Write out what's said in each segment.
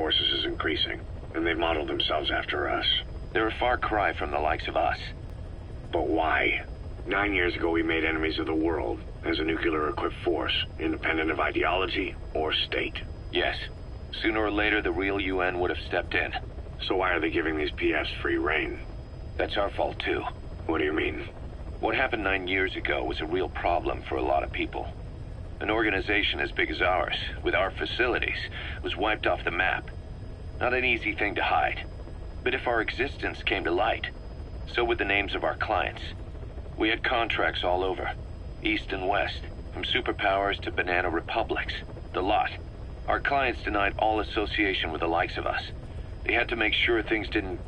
forces is increasing, and they've modeled themselves after us. They're a far cry from the likes of us. But why? 9 years ago we made enemies of the world as a nuclear-equipped force, independent of ideology or state. Yes. Sooner or later, the real UN would have stepped in. So why are they giving these PFs free rein? That's our fault, too. What do you mean? What happened 9 years ago was a real problem for a lot of people. An organization as big as ours, with our facilities, was wiped off the map. Not an easy thing to hide. But if our existence came to light, so would the names of our clients. We had contracts all over, east and west, from superpowers to banana republics, the lot. Our clients denied all association with the likes of us. They had to make sure things didn't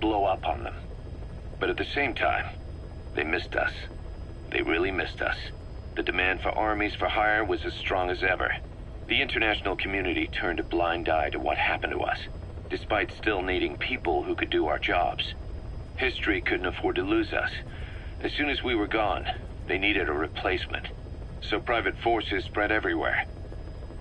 blow up on them. But at the same time, they missed us. They really missed us. The demand for armies for hire was as strong as ever. The international community turned a blind eye to what happened to us, despite still needing people who could do our jobs. History couldn't afford to lose us. As soon as we were gone, they needed a replacement. So private forces spread everywhere.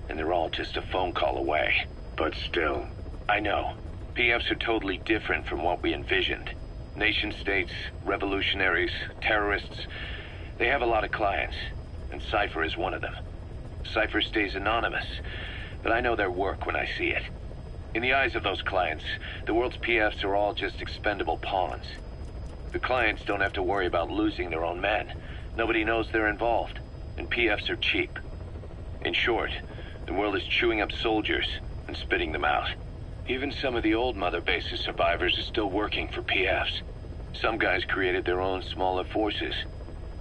And they're all just a phone call away. But still. I know. PFs are totally different from what we envisioned. Nation-states, revolutionaries, terrorists. They have a lot of clients, and Cypher is one of them. Cypher stays anonymous, but I know their work when I see it. In the eyes of those clients, the world's PFs are all just expendable pawns. The clients don't have to worry about losing their own men. Nobody knows they're involved, and PFs are cheap. In short, the world is chewing up soldiers and spitting them out. Even some of the old Mother Base's survivors are still working for PFs. Some guys created their own smaller forces.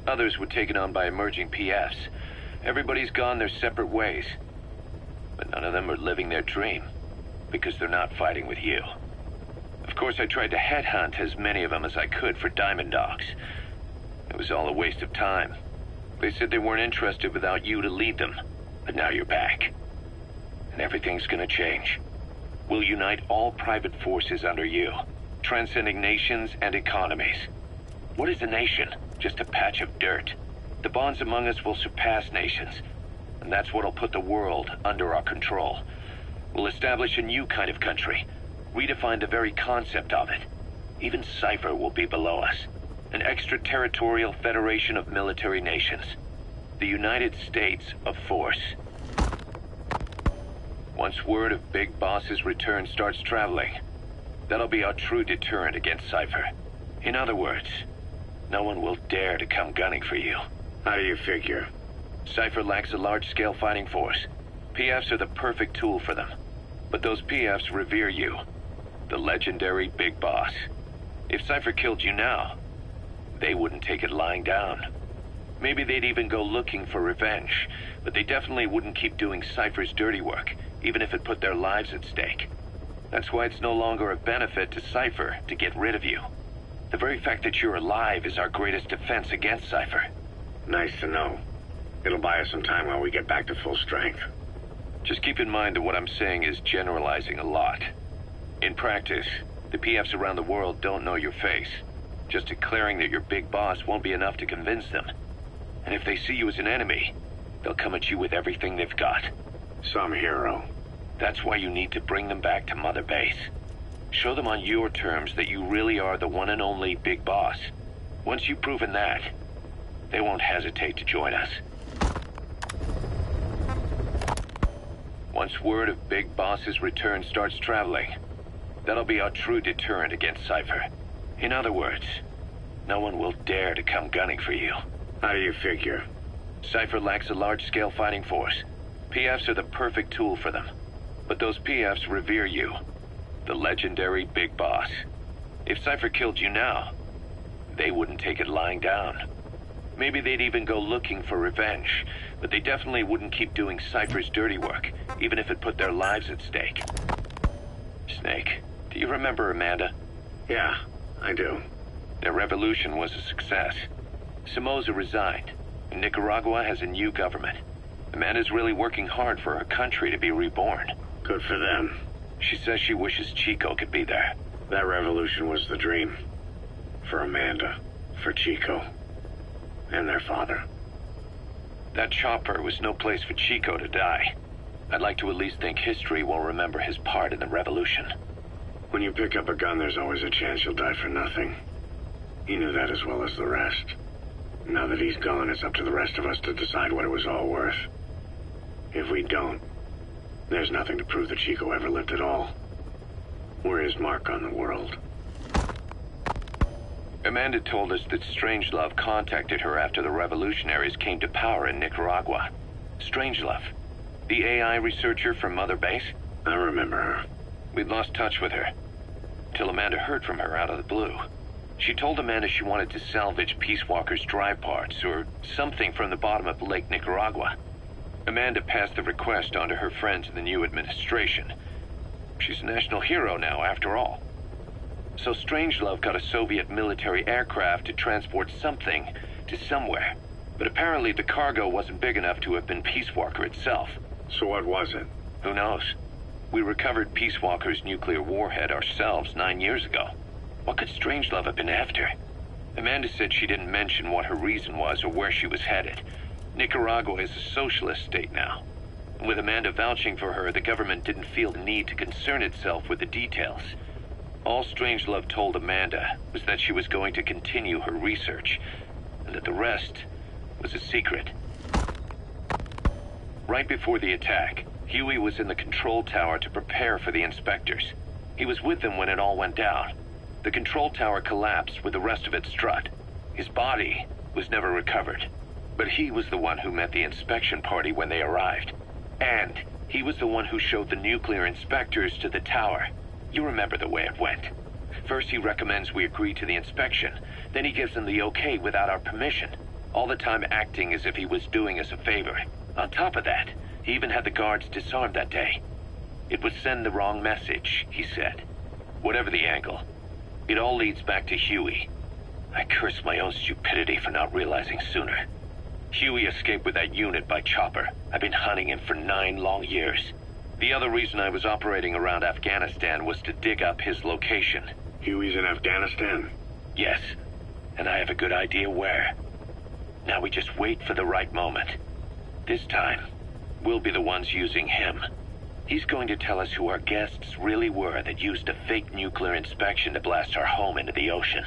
Others were taken on by emerging PFs. Everybody's gone their separate ways. But none of them are living their dream, because they're not fighting with you. Of course, I tried to headhunt as many of them as I could for Diamond Dogs. It was all a waste of time. They said they weren't interested without you to lead them. But now you're back. And everything's gonna change. We'll unite all private forces under you, transcending nations and economies. What is a nation? Just a patch of dirt. The bonds among us will surpass nations, and that's what'll put the world under our control. We'll establish a new kind of country, redefine the very concept of it. Even Cypher will be below us, an extraterritorial federation of military nations. The United States of Force. Once word of Big Boss's return starts traveling, that'll be our true deterrent against Cypher. In other words, no one will dare to come gunning for you. How do you figure? Cypher lacks a large-scale fighting force. PFs are the perfect tool for them. But those PFs revere you, the legendary Big Boss. If Cypher killed you now, they wouldn't take it lying down. Maybe they'd even go looking for revenge, but they definitely wouldn't keep doing Cypher's dirty work, even if it put their lives at stake. That's why it's no longer a benefit to Cypher to get rid of you. The very fact that you're alive is our greatest defense against Cypher. Nice to know. It'll buy us some time while we get back to full strength. Just keep in mind that what I'm saying is generalizing a lot. In practice, the PFs around the world don't know your face. Just declaring that you're Big Boss won't be enough to convince them. And if they see you as an enemy, they'll come at you with everything they've got. Some hero. That's why you need to bring them back to Mother Base. Show them on your terms that you really are the one and only Big Boss. Once you've proven that, they won't hesitate to join us. Once word of Big Boss's return starts traveling, that'll be our true deterrent against Cypher. In other words, no one will dare to come gunning for you. How do you figure? Cypher lacks a large-scale fighting force. PFs are the perfect tool for them. But those PFs revere you, the legendary Big Boss. If Cypher killed you now, they wouldn't take it lying down. Maybe they'd even go looking for revenge, but they definitely wouldn't keep doing Cypher's dirty work, even if it put their lives at stake. Snake, do you remember Amanda? Yeah, I do. Their revolution was a success. Somoza resigned, and Nicaragua has a new government. Amanda's really working hard for her country to be reborn. Good for them. She says she wishes Chico could be there. That revolution was the dream. For Amanda, for Chico, and their father. That chopper was no place for Chico to die. I'd like to at least think history will remember his part in the revolution. When you pick up a gun, there's always a chance you'll die for nothing. He knew that as well as the rest. Now that he's gone, it's up to the rest of us to decide what it was all worth. If we don't, there's nothing to prove that Chico ever lived at all. We're his mark on the world. Amanda told us that Strangelove contacted her after the revolutionaries came to power in Nicaragua. Strangelove, the AI researcher from Mother Base? I remember her. We'd lost touch with her, till Amanda heard from her out of the blue. She told Amanda she wanted to salvage Peace Walker's drive parts, or something from the bottom of Lake Nicaragua. Amanda passed the request on to her friends in the new administration. She's a national hero now, after all. So Strangelove got a Soviet military aircraft to transport something to somewhere. But apparently the cargo wasn't big enough to have been Peace Walker itself. So what was it? Who knows? We recovered Peace Walker's nuclear warhead ourselves 9 years ago. What could Strangelove have been after? Amanda said she didn't mention what her reason was or where she was headed. Nicaragua is a socialist state now. And with Amanda vouching for her, the government didn't feel the need to concern itself with the details. All Strangelove told Amanda was that she was going to continue her research, and that the rest was a secret. Right before the attack, Huey was in the control tower to prepare for the inspectors. He was with them when it all went down. The control tower collapsed with the rest of its strut. His body was never recovered. But he was the one who met the inspection party when they arrived. And he was the one who showed the nuclear inspectors to the tower. You remember the way it went. First he recommends we agree to the inspection. Then he gives them the okay without our permission. All the time acting as if he was doing us a favor. On top of that, he even had the guards disarmed that day. It would send the wrong message, he said. Whatever the angle, it all leads back to Huey. I curse my own stupidity for not realizing sooner. Huey escaped with that unit by chopper. I've been hunting him for 9 long years. The other reason I was operating around Afghanistan was to dig up his location. Huey's in Afghanistan? Yes, and I have a good idea where. Now we just wait for the right moment. This time, we'll be the ones using him. He's going to tell us who our guests really were that used a fake nuclear inspection to blast our home into the ocean.